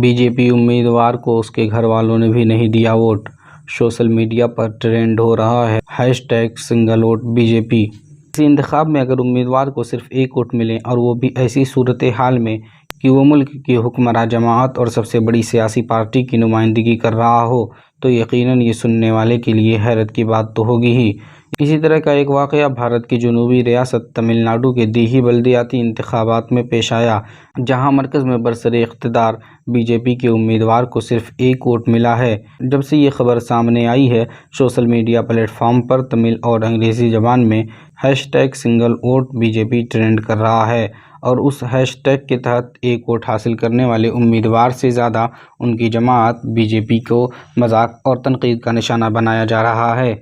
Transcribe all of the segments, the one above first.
Be J پی امیدوار کو اس کے گھر والوں نے بھی نہیں دیا ووٹ، سوشل میڈیا پر ٹرینڈ ہو رہا ہے hashtag single vote B J P. اسی انتخاب میں اگر امیدوار کو صرف ایک ووٹ ملے اور وہ بھی ایسی صورتحال میں کہ وہ ملک کی حکمراں جماعت اور سب سے بڑی سیاسی پارٹی کی نمائندگی کر رہا ہو تو یقیناً یہ سننے والے کے لیے حیرت کی بات تو ہوگی ہی۔ اسی طرح کا ایک واقعہ بھارت کی جنوبی ریاست تمل ناڈو کے دیہی بلدیاتی انتخابات میں پیش آیا، جہاں مرکز میں برسر اقتدار بی جے پی کے امیدوار کو صرف ایک ووٹ ملا ہے۔ جب سے یہ خبر سامنے آئی ہے، سوشل میڈیا پلیٹ فارم پر تمل اور انگریزی زبان میں hashtag single vote B J P trend کر رہا ہے، اور اس ہیش ٹیگ کے تحت ایک ووٹ حاصل کرنے والے امیدوار سے زیادہ ان کی جماعت بی جے پی کو مذاق اور تنقید کا نشانہ بنایا جا رہا ہے۔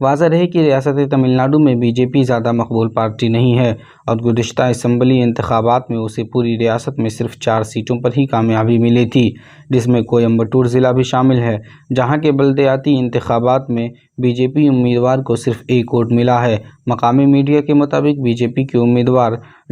واضح رہے کہ ریاست تمل ناڈو میں بی جے پی زیادہ مقبول پارٹی نہیں ہے، اور گزشتہ اسمبلی انتخابات میں اسے پوری ریاست میں صرف 4 سیٹوں پر ہی کامیابی ملی تھی، جس میں کوئمبٹور ضلع بھی شامل ہے، جہاں کے بلدیاتی انتخابات میں بی جے پی امیدوار کو صرف ایک ووٹ ملا ہے۔ مقامی میڈیا کے مطابق بی جے پی کے امیدوار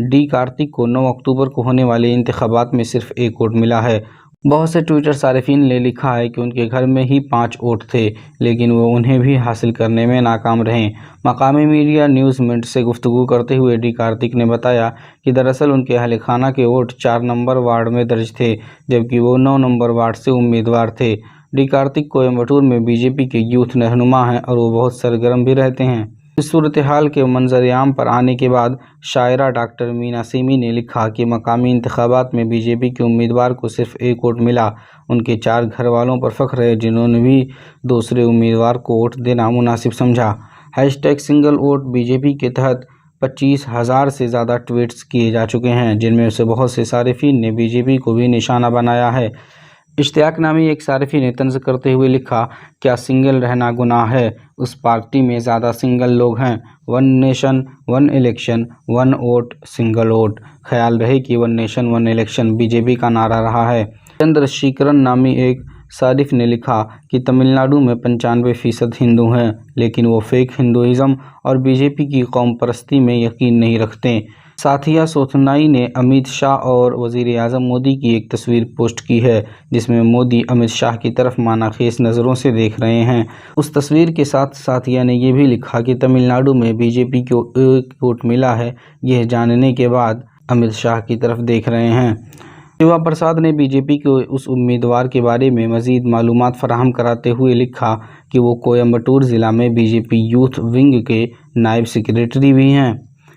ڈی کارتک کو 9 اکتوبر کو ہونے والے انتخابات میں صرف ایک ووٹ ملا ہے۔ بہت سے ٹویٹر صارفین نے لکھا ہے کہ ان کے گھر میں ہی 5 ووٹ تھے، لیکن وہ انہیں بھی حاصل کرنے میں ناکام رہے۔ مقامی میڈیا نیوز منٹ سے گفتگو کرتے ہوئے ڈی کارتک نے بتایا کہ دراصل ان کے اہل خانہ کے ووٹ 4 نمبر وارڈ میں درج تھے، جبکہ وہ 9 نمبر وارڈ سے امیدوار تھے۔ ڈی کارتک کوئمبٹور میں بی جے پی کے یوتھ رہنما ہیں اور وہ بہت سرگرم بھی رہتے ہیں۔ اس صورتحال کے منظر عام پر آنے کے بعد شاعرہ ڈاکٹر مینا سیمی نے لکھا کہ مقامی انتخابات میں بی جے پی کے امیدوار کو صرف ایک ووٹ ملا۔ ان کے 4 گھر والوں پر فخر ہے، جنہوں نے بھی دوسرے امیدوار کو ووٹ دینا مناسب سمجھا۔ Hashtag single vote B J P کے تحت 25,000 سے زیادہ ٹویٹس کیے جا چکے ہیں، جن میں سے بہت سے صارفین نے بی جے پی کو بھی نشانہ بنایا ہے۔ اشتیاق نامی ایک صارفی نے طنز کرتے ہوئے لکھا، کیا سنگل رہنا گناہ ہے؟ اس پارٹی میں زیادہ سنگل لوگ ہیں۔ One nation one election one vote single vote. خیال رہے کہ one nation one election B J P کا نعرہ رہا ہے۔ چندر شیکرن نامی ایک صارف نے لکھا کہ تمل ناڈو میں 95% ہندو ہیں، لیکن وہ فیک ہندوازم اور بی جے پی کی قوم پرستی میں یقین نہیں رکھتے۔ ساتھیا سوتھنائی نے امیت شاہ اور وزیر اعظم مودی کی ایک تصویر پوسٹ کی ہے، جس میں مودی امیت شاہ کی طرف معنی خیز نظروں سے دیکھ رہے ہیں۔ اس تصویر کے ساتھ ساتھیا نے یہ بھی لکھا کہ تمل ناڈو میں بی جے پی کو ایک ووٹ ملا ہے، یہ جاننے کے بعد امیت شاہ کی طرف دیکھ رہے ہیں۔ شیوا پرساد نے بی جے پی کے اس امیدوار کے بارے میں مزید معلومات فراہم کراتے ہوئے لکھا کہ وہ کوئمبٹور ضلع میں be J P youth wing کے نائب سیکریٹری بھی ہیں۔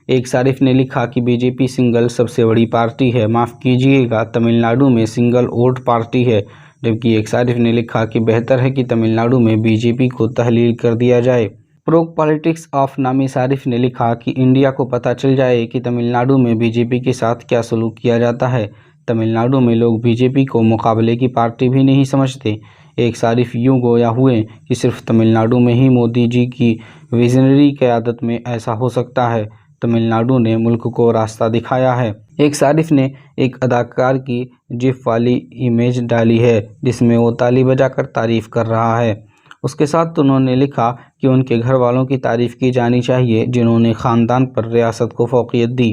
ایک صارف نے لکھا کہ بی جے پی سنگل سب سے بڑی پارٹی ہے، معاف کیجیے گا تمل ناڈو میں سنگل ووٹ پارٹی ہے، جبکہ ایک صارف نے لکھا کہ بہتر ہے کہ تمل ناڈو میں بی جے پی کو تحلیل کر دیا جائے۔ پروک پالیٹکس آف نامی صارف نے لکھا کہ انڈیا کو پتہ چل جائے کہ تمل ناڈو میں بی جے پی کے ساتھ کیا سلوک کیا جاتا ہے۔ تمل ناڈو میں لوگ بی جے پی کو مقابلے کی پارٹی بھی نہیں سمجھتے۔ ایک صارف یوں گویا ہوئے کہ صرف تمل ناڈو میں ہی مودی جی کی ویژنری قیادت میں ایسا ہو سکتا ہے۔ تمل ناڈو نے ملک کو راستہ دکھایا ہے۔ ایک صارف نے ایک اداکار کی جف والی امیج ڈالی ہے، جس میں وہ تالی بجا کر تعریف کر رہا ہے۔ اس کے ساتھ انہوں نے لکھا کہ ان کے گھر والوں کی تعریف کی جانی چاہیے، جنہوں نے خاندان پر ریاست کو فوقیت دی۔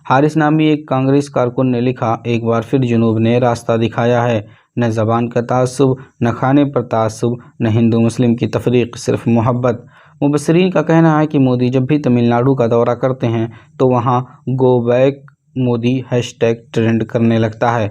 حارث نامی ایک کانگریس کارکن نے لکھا، ایک بار پھر جنوب نے راستہ دکھایا ہے، نہ زبان کا تعصب، نہ کھانے پر تعصب، نہ ہندو مسلم کی تفریق، صرف محبت۔ مبصرین کا کہنا ہے کہ مودی جب بھی تمل ناڈو کا دورہ کرتے ہیں تو وہاں go back Modi hashtag trend کرنے لگتا ہے۔